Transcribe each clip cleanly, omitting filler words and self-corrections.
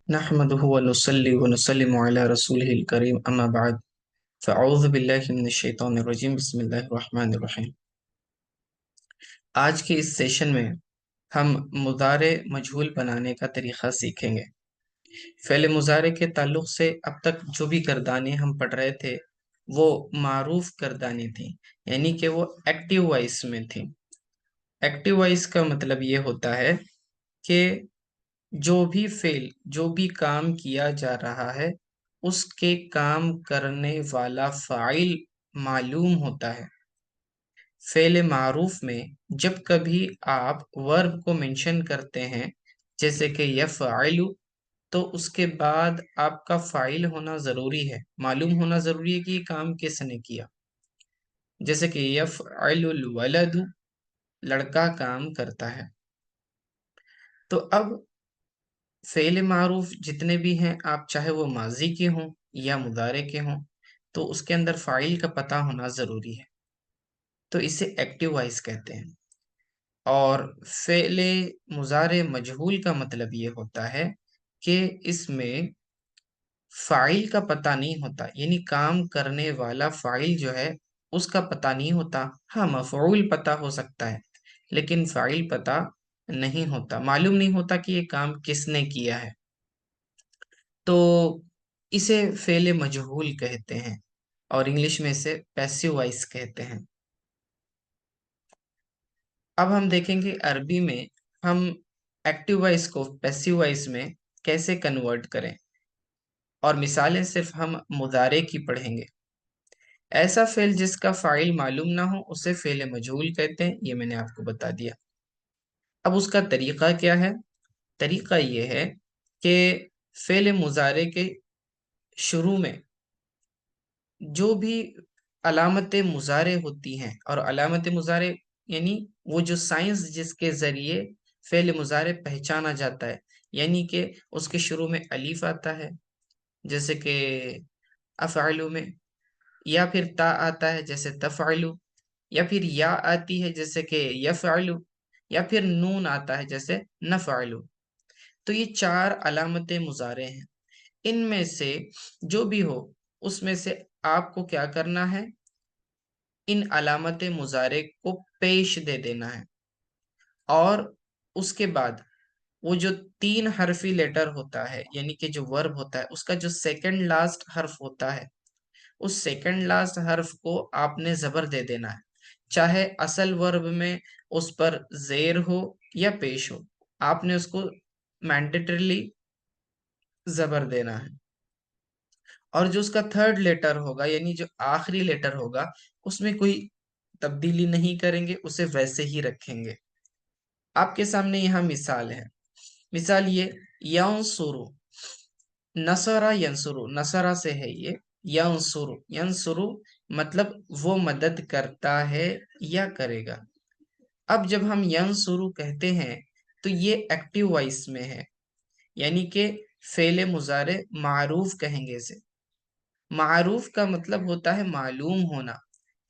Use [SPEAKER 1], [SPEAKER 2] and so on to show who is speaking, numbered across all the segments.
[SPEAKER 1] نحمده ونصلي ونسلم على رسوله الكريم أما بعد فأعوذ بالله من الشیطان الرجیم بسم اللہ الرحمن الرحیم۔ آج کے اس سیشن میں ہم مضارع مجہول بنانے کا طریقہ سیکھیں گے۔ فعل مضارع کے تعلق سے اب تک جو بھی گردانیں ہم پڑھ رہے تھے وہ معروف گردانیں تھیں، یعنی کہ وہ ایکٹیو وائس میں تھیں۔ ایکٹیو وائس کا مطلب یہ ہوتا ہے کہ جو بھی فعل جو بھی کام کیا جا رہا ہے اس کے کام کرنے والا فاعل معلوم ہوتا ہے۔ فعل معروف میں جب کبھی آپ ورب کو منشن کرتے ہیں جیسے کہ یفعل، تو اس کے بعد آپ کا فاعل ہونا ضروری ہے، معلوم ہونا ضروری ہے کہ یہ کام کس نے کیا۔ جیسے کہ یفعل الولد، لڑکا کام کرتا ہے۔ تو اب فعل معروف جتنے بھی ہیں، آپ چاہے وہ ماضی کے ہوں یا مضارع کے ہوں، تو اس کے اندر فاعل کا پتہ ہونا ضروری ہے، تو اسے ایکٹیو وائس کہتے ہیں۔ اور فعل مضارع مجہول کا مطلب یہ ہوتا ہے کہ اس میں فاعل کا پتہ نہیں ہوتا، یعنی کام کرنے والا فاعل جو ہے اس کا پتہ نہیں ہوتا۔ ہاں، مفعول پتہ ہو سکتا ہے لیکن فاعل پتہ نہیں ہوتا، معلوم نہیں ہوتا کہ یہ کام کس نے کیا ہے، تو اسے فعل مجہول کہتے ہیں، اور انگلش میں اسے پیسیو وائس کہتے ہیں۔ اب ہم دیکھیں گے عربی میں ہم ایکٹیو وائس کو پیسیو وائس میں کیسے کنورٹ کریں، اور مثالیں صرف ہم مضارع کی پڑھیں گے۔ ایسا فعل جس کا فاعل معلوم نہ ہو اسے فعل مجہول کہتے ہیں، یہ میں نے آپ کو بتا دیا۔ اب اس کا طریقہ کیا ہے؟ طریقہ یہ ہے کہ فعل مضارع کے شروع میں جو بھی علامت مضارع ہوتی ہیں، اور علامت مضارع یعنی وہ جو سائنس جس کے ذریعے فعل مضارع پہچانا جاتا ہے، یعنی کہ اس کے شروع میں الف آتا ہے جیسے کہ افعلو میں، یا پھر تا آتا ہے جیسے تفعلو، یا پھر یا آتی ہے جیسے کہ یفعلو، یا پھر نون آتا ہے جیسے نفعلو۔ تو یہ چار علامت مضارع ہیں، ان میں سے جو بھی ہو اس میں سے آپ کو کیا کرنا ہے، ان علامت مضارع کو پیش دے دینا ہے، اور اس کے بعد وہ جو تین حرفی لیٹر ہوتا ہے، یعنی کہ جو ورب ہوتا ہے اس کا جو سیکنڈ لاسٹ حرف ہوتا ہے، اس سیکنڈ لاسٹ حرف کو آپ نے زبر دے دینا ہے، چاہے اصل ورب میں اس پر زیر ہو یا پیش ہو، آپ نے اس کو مینڈیٹریلی زبر دینا ہے۔ اور جو اس کا تھرڈ لیٹر ہوگا، یعنی جو آخری لیٹر ہوگا، اس میں کوئی تبدیلی نہیں کریں گے، اسے ویسے ہی رکھیں گے۔ آپ کے سامنے یہاں مثال ہے، مثال یہ ینصرو، نصرہ ینصرو، نصرہ سے ہے یہ، ینصرو، ینصرو مطلب وہ مدد کرتا ہے یا کرے گا۔ اب جب ہم ینصرو کہتے ہیں تو یہ ایکٹیو وائس میں ہے، یعنی کہ فعل مضارع معروف کہیں گے اسے۔ معروف کا مطلب ہوتا ہے معلوم ہونا،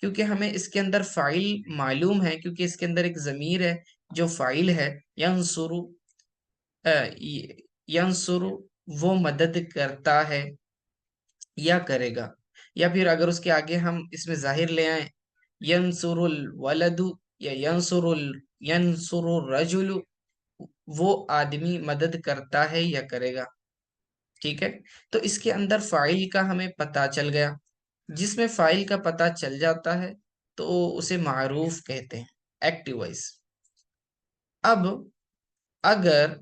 [SPEAKER 1] کیونکہ ہمیں اس کے اندر فاعل معلوم ہے، کیونکہ اس کے اندر ایک ضمیر ہے جو فاعل ہے، ینصرو، ینصرو وہ مدد کرتا ہے یا کرے گا، یا پھر اگر اس کے آگے ہم اس میں ظاہر لے آئیں، ینصر الولد یا ینصر الرجل، وہ آدمی مدد کرتا ہے یا کرے گا، ٹھیک ہے۔ تو اس کے اندر فاعل کا ہمیں پتہ چل گیا، جس میں فاعل کا پتہ چل جاتا ہے تو اسے معروف کہتے ہیں، ایکٹیو وائس۔ اب اگر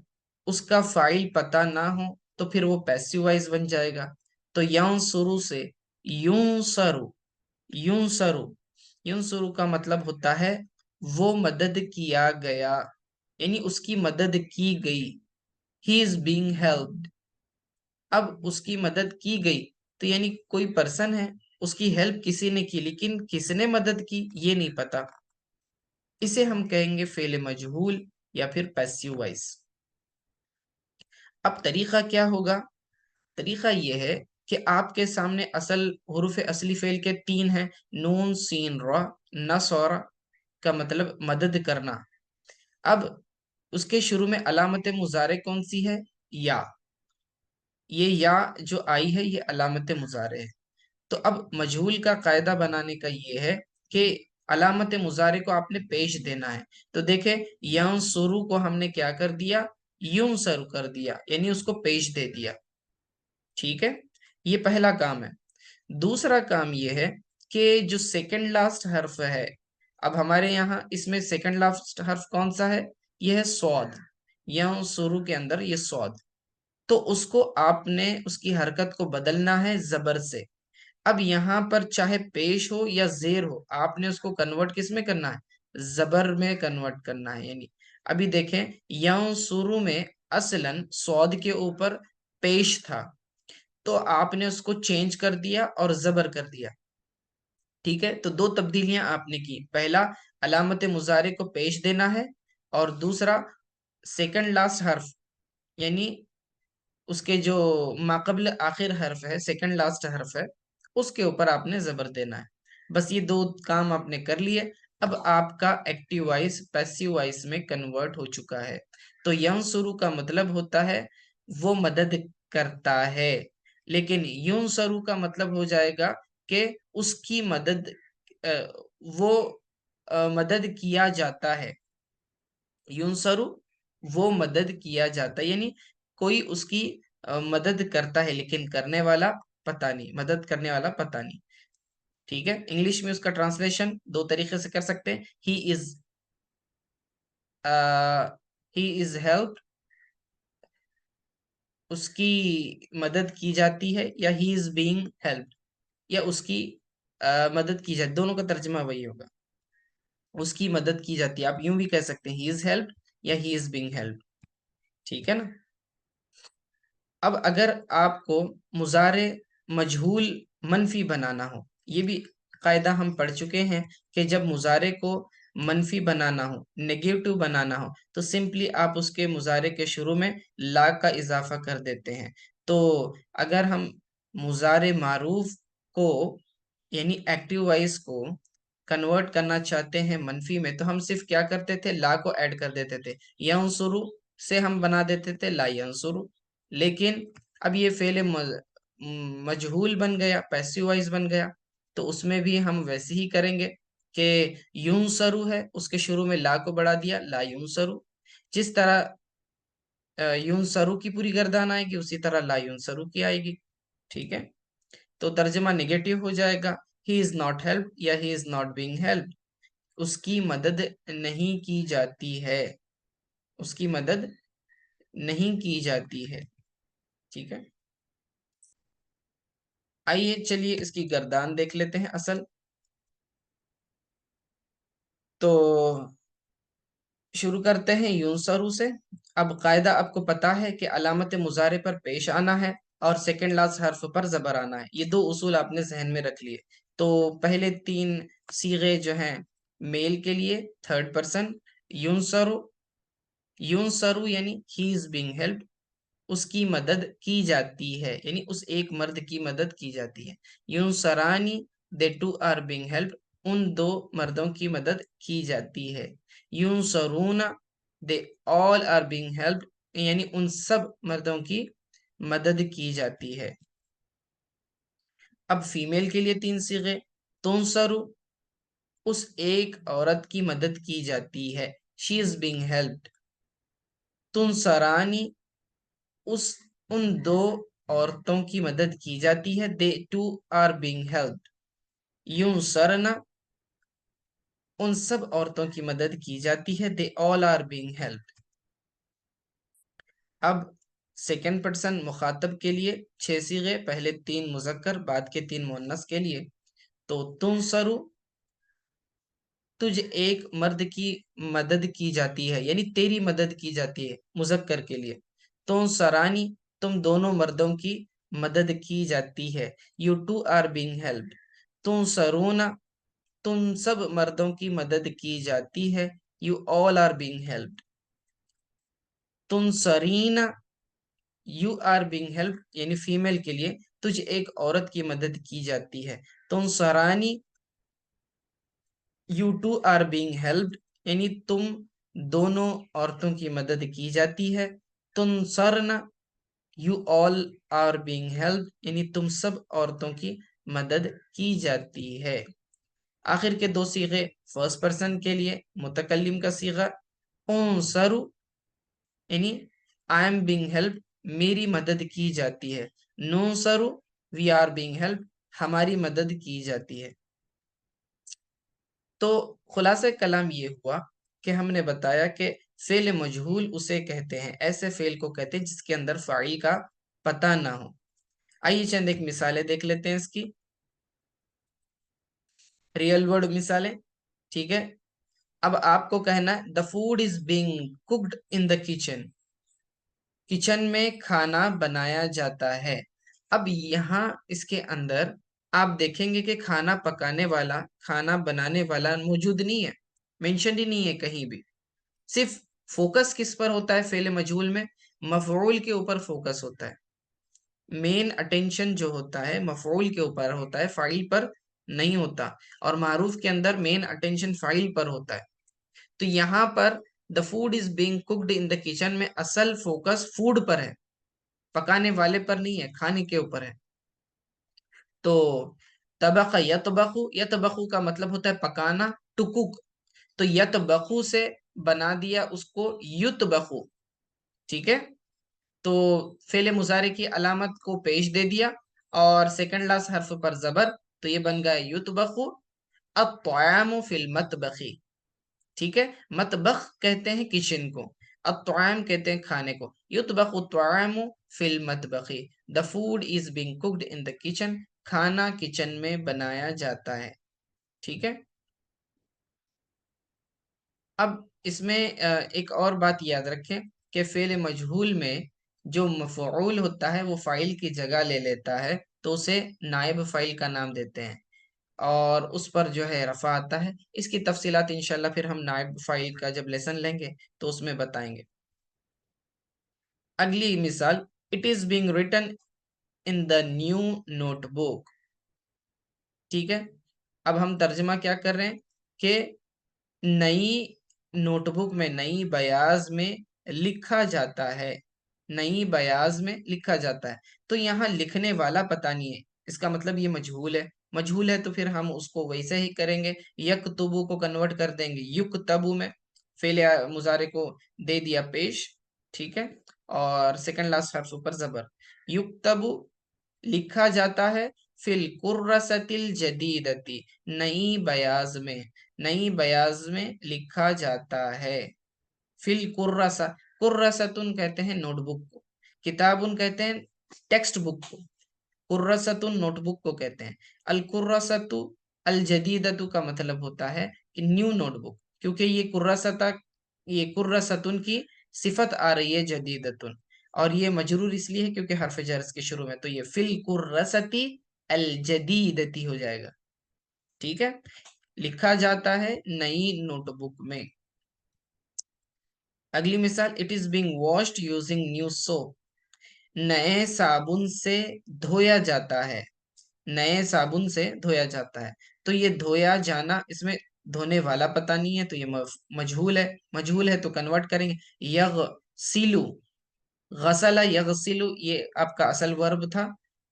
[SPEAKER 1] اس کا فاعل پتہ نہ ہو تو پھر وہ پیسیو وائس بن جائے گا، تو ینصرو سے یونصرو، یونصرو، یونصرو کا مطلب ہوتا ہے وہ مدد کیا گیا، یعنی اس کی مدد کی گئی، ہی از بینگ ہیلپڈ۔ اب اس کی مدد کی گئی تو یعنی کوئی پرسن ہے، اس کی ہیلپ کسی نے کی، لیکن کس نے مدد کی یہ نہیں پتا، اسے ہم کہیں گے فعل مجہول یا پھر پیسیو وائس۔ اب طریقہ کیا ہوگا؟ طریقہ یہ ہے کہ آپ کے سامنے اصل حروف اصلی فعل کے تین ہیں، نون سین را، نصر کا مطلب مدد کرنا۔ اب اس کے شروع میں علامت مضارع کون سی ہے؟ یا، یہ یا جو آئی ہے یہ علامت مضارع ہے۔ تو اب مجہول کا قاعدہ بنانے کا یہ ہے کہ علامت مضارع کو آپ نے پیش دینا ہے۔ تو دیکھیں ینصرو کو ہم نے کیا کر دیا، ینصر کر دیا، یعنی اس کو پیش دے دیا۔ ٹھیک ہے، یہ پہلا کام ہے۔ دوسرا کام یہ ہے کہ جو سیکنڈ لاسٹ حرف ہے، اب ہمارے یہاں اس میں سیکنڈ لاسٹ حرف کون سا ہے؟ یہ ہے صاد، ینصرو کے اندر یہ صاد۔ تو اس کو آپ نے اس کی حرکت کو بدلنا ہے زبر سے۔ اب یہاں پر چاہے پیش ہو یا زیر ہو، آپ نے اس کو کنورٹ کس میں کرنا ہے؟ زبر میں کنورٹ کرنا ہے۔ یعنی ابھی دیکھیں ینصرو میں اصلاً صاد کے اوپر پیش تھا، تو آپ نے اس کو چینج کر دیا اور زبر کر دیا۔ ٹھیک ہے، تو دو تبدیلیاں آپ نے کی، پہلا علامت مضارع کو پیش دینا ہے، اور دوسرا سیکنڈ لاسٹ حرف یعنی اس کے جو ماقبل آخر حرف ہے، سیکنڈ لاسٹ حرف ہے، اس کے اوپر آپ نے زبر دینا ہے۔ بس یہ دو کام آپ نے کر لیے۔ اب آپ کا ایکٹیو وائس پیسیو وائس میں کنورٹ ہو چکا ہے۔ تو ینصرو کا مطلب ہوتا ہے وہ مدد کرتا ہے، لیکن ینصرو کا مطلب ہو جائے گا کہ اس کی مدد وہ مدد کیا جاتا ہے۔ ینصرو وہ مدد کیا جاتا ہے، یعنی کوئی اس کی مدد کرتا ہے، لیکن کرنے والا پتہ نہیں، مدد کرنے والا پتہ نہیں۔ ٹھیک ہے، انگلش میں اس کا ٹرانسلیشن دو طریقے سے کر سکتے ہیں، ہی از ہیلپ، اس کی مدد کی جاتی ہے، یا ہی از بینگ ہیلپ، یا اس کی مدد کی جاتی، دونوں کا ترجمہ وہی ہوگا، اس کی مدد کی جاتی ہے۔ آپ یوں بھی کہہ سکتے ہیں ہی از ہیلپ یا ہی از بینگ ہیلپ۔ ٹھیک ہے نا؟ اب اگر آپ کو مضارع مجہول منفی بنانا ہو، یہ بھی قاعدہ ہم پڑھ چکے ہیں کہ جب مضارع کو منفی بنانا ہو، نیگیٹو بنانا ہو، تو سمپلی آپ اس کے مضارع کے شروع میں لا کا اضافہ کر دیتے ہیں۔ تو اگر ہم مضارع معروف کو یعنی ایکٹیو وائس کو کنورٹ کرنا چاہتے ہیں منفی میں، تو ہم صرف کیا کرتے تھے؟ لا کو ایڈ کر دیتے تھے، ینصرو سے ہم بنا دیتے تھے لا ینصرو۔ لیکن اب یہ فعل مجہول بن گیا، پیسیو وائز بن گیا، تو اس میں بھی ہم ویسے ہی کریں گے کہ ینصرو ہے، اس کے شروع میں لا کو بڑھا دیا، لا ینصرو۔ جس طرح ینصرو کی پوری گردان آئے گی، اسی طرح لا ینصرو کی آئے گی۔ ٹھیک ہے، تو ترجمہ نگیٹو ہو جائے گا، ہی از ناٹ ہیلپ یا ہی از ناٹ بینگ ہیلپ، اس کی مدد نہیں کی جاتی ہے، اس کی مدد نہیں کی جاتی ہے۔ ٹھیک ہے، آئیے چلیے اس کی گردان دیکھ لیتے ہیں اصل۔ تو شروع کرتے ہیں ینصرو سے۔ اب قاعدہ آپ کو پتا ہے کہ علامت مضارع پر پیش آنا ہے اور سیکنڈ لاسٹ حرف پر زبر آنا ہے، یہ دو اصول آپ نے ذہن میں رکھ لیے۔ تو پہلے تین صیغے جو ہیں میل کے لیے، تھرڈ پرسن، ینصرو، ینصرو یعنی ہی از بینگ ہیلپ، اس کی مدد کی جاتی ہے، یعنی اس ایک مرد کی مدد کی جاتی ہے۔ ینصرانی، دے ٹو آر بینگ ہیلپ، ان دو مردوں کی مدد کی جاتی ہے۔ ینصرون، دے آل آر بینگ ہیلپ، یعنی ان سب مردوں کی مدد کی جاتی ہے۔ اب فیمیل کے لیے تین صیغے، تنصرو، اس ایک عورت کی مدد کی جاتی ہے، شی از بینگ ہیلپڈ۔ تنصرانی، ان دو عورتوں کی مدد کی جاتی ہے، دے ٹو آر بینگ ہیلپڈ۔ ینصرنا، ان سب عورتوں کی مدد کی جاتی ہے، دے آل آر بینگ ہیلپڈ۔ اب سیکنڈ پرسن مخاطب کے لیے 6 صیغے، پہلے 3 مذکر، بعد کے 3 مؤنث کے لیے۔ تو تنصرو، تجھ ایک مرد کی مدد کی جاتی ہے، یعنی تیری مدد کی جاتی ہے، مذکر کے لیے۔ تنصرانی، تم دونوں مردوں کی مدد کی جاتی ہے، you two are being helped. تنصرون، تم سب مردوں کی مدد کی جاتی ہے، you all are being helped. تنصرین، یو آر بینگ ہیلپ، یعنی فیمیل کے لیے تجھ ایک عورت کی مدد کی جاتی ہے۔ تنصرانی، you two are being helped, یعنی تم دونوں عورتوں کی مدد کی جاتی ہے۔ تنصرن، you all are being help, یعنی تم سب عورتوں کی مدد کی جاتی ہے۔ آخر کے دو صیغے فرسٹ پرسن کے لیے متکلم کا صیغہ انصرو، یعنی آئی ایم بینگ ہیلپ، میری مدد کی جاتی ہے، ننصرو، وی آر بینگ ہیلپ، ہماری مدد کی جاتی ہے۔ تو خلاصہ کلام یہ ہوا کہ ہم نے بتایا کہ فعل مجہول اسے کہتے ہیں، ایسے فعل کو کہتے ہیں جس کے اندر فاعل کا پتہ نہ ہو۔ آئیے چند ایک مثالیں دیکھ لیتے ہیں اس کی، ریئل ورڈ مثالیں، ٹھیک ہے۔ اب آپ کو کہنا ہے the food is being cooked in the kitchen، kitchen میں کھانا بنایا جاتا ہے۔ اب یہاں اس کے اندر آپ دیکھیں گے کہ کھانا پکانے والا، کھانا بنانے والا موجود نہیں ہے، مینشن ہی نہیں ہے کہیں بھی۔ صرف فوکس کس پر ہوتا ہے فعل مجہول میں؟ مفعول کے اوپر فوکس ہوتا ہے، مین اٹینشن جو ہوتا ہے مفعول کے اوپر ہوتا ہے، فاعل پر نہیں ہوتا، اور معروف کے اندر مین اٹینشن فاعل پر ہوتا ہے۔ تو یہاں پر the food is being cooked in the kitchen میں اصل فوکس فوڈ پر ہے، پکانے والے پر نہیں ہے، کھانے کے اوپر ہے۔ تو طبخ یطبخ، یطبخ کا مطلب ہوتا ہے پکانا، ٹو کوک، تو یطبخ سے بنا دیا اس کو یطبخ، ٹھیک ہے۔ تو فعل مضارع کی علامت کو پیش دے دیا اور سیکنڈ لاسٹ حرف پر زبر، تو یہ بن گیا یطبخ الطعام فی المطبخ، ٹھیک ہے۔ مطبخ کہتے ہیں کچن کو، الطعام کہتے ہیں کھانے کو، یطبخ الطعام فی المطبخ، the food is being cooked in the kitchen، کھانا کچن میں بنایا جاتا ہے، ٹھیک ہے۔ اب اس میں ایک اور بات یاد رکھیں کہ فعل مجہول میں جو مفعول ہوتا ہے وہ فاعل کی جگہ لے لیتا ہے، تو اسے نائب فاعل کا نام دیتے ہیں، اور اس پر جو ہے رفع آتا ہے۔ اس کی تفصیلات انشاءاللہ پھر ہم نائب فاعل کا جب لیسن لیں گے تو اس میں بتائیں گے۔ اگلی مثال، it is being written in the new notebook, ٹھیک ہے۔ اب ہم ترجمہ کیا کر رہے ہیں کہ نئی نوٹ بک میں، نئی بیاض میں لکھا جاتا ہے، نئی بیاض میں لکھا جاتا ہے۔ تو یہاں لکھنے والا پتہ نہیں ہے، اس کا مطلب یہ مجہول ہے، مجہول ہے تو پھر ہم اس کو ویسے ہی کریں گے، یکتبو کو کنورٹ کر دیں گے یکتبو میں، فعل مضارع کو دے دیا پیش، ٹھیک ہے، اور سیکنڈ لاسٹ حرف پر زبر، یکتبو لکھا جاتا ہے، فی الکرست الجدیدتی نئی بیاض میں، نئی بیاض میں لکھا جاتا ہے، فی الکرسہ، کرستن کہتے ہیں نوٹ بک کو، کتابن کہتے ہیں ٹیکسٹ بک کو، کرستن نوٹ بک کو کہتے ہیں۔ الکرست الجدیدت کا مطلب ہوتا ہے کہ نیو نوٹ بک، کیونکہ یہ کرستہ، یہ کرستن کی صفت آ رہی ہے جدیدتن، اور یہ مجرور اس لیے ہے کیونکہ حرف جر اس کے شروع میں، تو یہ فی الکرستی الجدیدتی ہو جائے گا، ٹھیک ہے۔ لکھا جاتا ہے نئی نوٹ بک میں۔ اگلی مثال، it is being washed using new soap, نئے صابن سے دھویا جاتا ہے، نئے صابن سے دھویا جاتا ہے۔ تو یہ دھویا جانا، اس میں دھونے والا پتہ نہیں ہے، تو یہ مجہول ہے، مجہول ہے تو کنورٹ کریں گے یغسلو، غسل یغسلو یہ آپ کا اصل ورب تھا،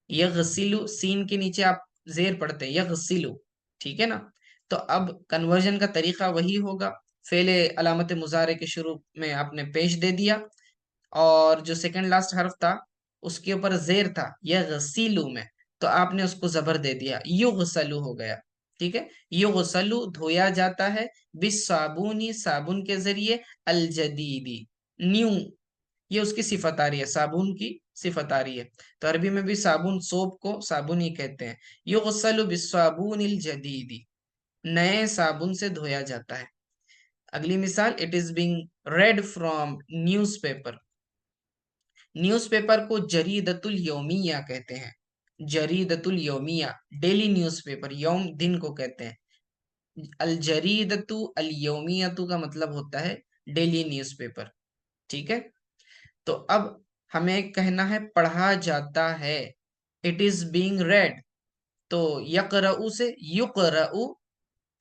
[SPEAKER 1] یغسلو سین کے نیچے آپ زیر پڑھتے ہیں یغسلو، ٹھیک ہے نا۔ تو اب کنورژن کا طریقہ وہی ہوگا، فعل علامت مضارع کے شروع میں آپ نے پیش دے دیا، اور جو سیکنڈ لاسٹ حرف تھا اس کے اوپر زیر تھا یغسلو میں، تو آپ نے اس کو زبر دے دیا، یغسلو ہو گیا، ٹھیک ہے۔ یغسلو دھویا جاتا ہے، بالصابونی صابن کے ذریعے، الجدیدی نیو، یہ اس کی صفت آ رہی ہے، صابن کی صفت آ رہی ہے، تو عربی میں بھی صابن، سوپ کو صابن ہی کہتے ہیں۔ یغسل بالصابون الجدید، نئے صابن سے دھویا جاتا ہے۔ اگلی مثال، it is being read from news paper, news paper کو جریدۃ الیومیہ کہتے ہیں، جریدۃ الیومیہ ڈیلی نیوز پیپر، یوم دن کو کہتے ہیں، الجریدۃ الیومیہ کا مطلب ہوتا ہے ڈیلی نیوز پیپر، ٹھیک ہے۔ تو اب ہمیں کہنا ہے پڑھا جاتا ہے، اٹ از بینگ ریڈ، تو یقرأ سے یقرأ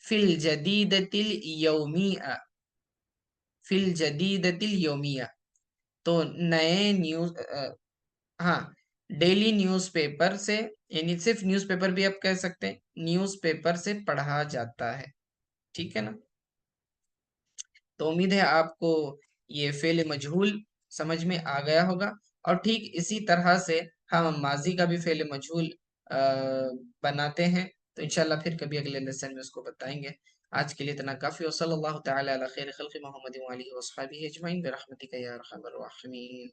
[SPEAKER 1] فی الجدیدۃ الیومیہ، فی الجدیدۃ الیومیہ، تو نئے نیوز ہاں، ڈیلی نیوز پیپر سے، یعنی صرف نیوز پیپر بھی آپ کہہ سکتے ہیں، نیوز پیپر سے پڑھا جاتا ہے، ٹھیک ہے نا؟ تو امید ہے آپ کو یہ فعل مجہول سمجھ میں آ گیا ہوگا، اور ٹھیک اسی طرح سے ہم ماضی کا بھی فعل مجہول بناتے ہیں، تو انشاءاللہ پھر کبھی اگلے لیسن میں اس کو بتائیں گے۔ آج کے لیے اتنا کافی، وصلی اللہ تعالی علی خیر خلق محمد وآلہ وصحبہ اجمعین برحمتک یا ارحم الراحمین۔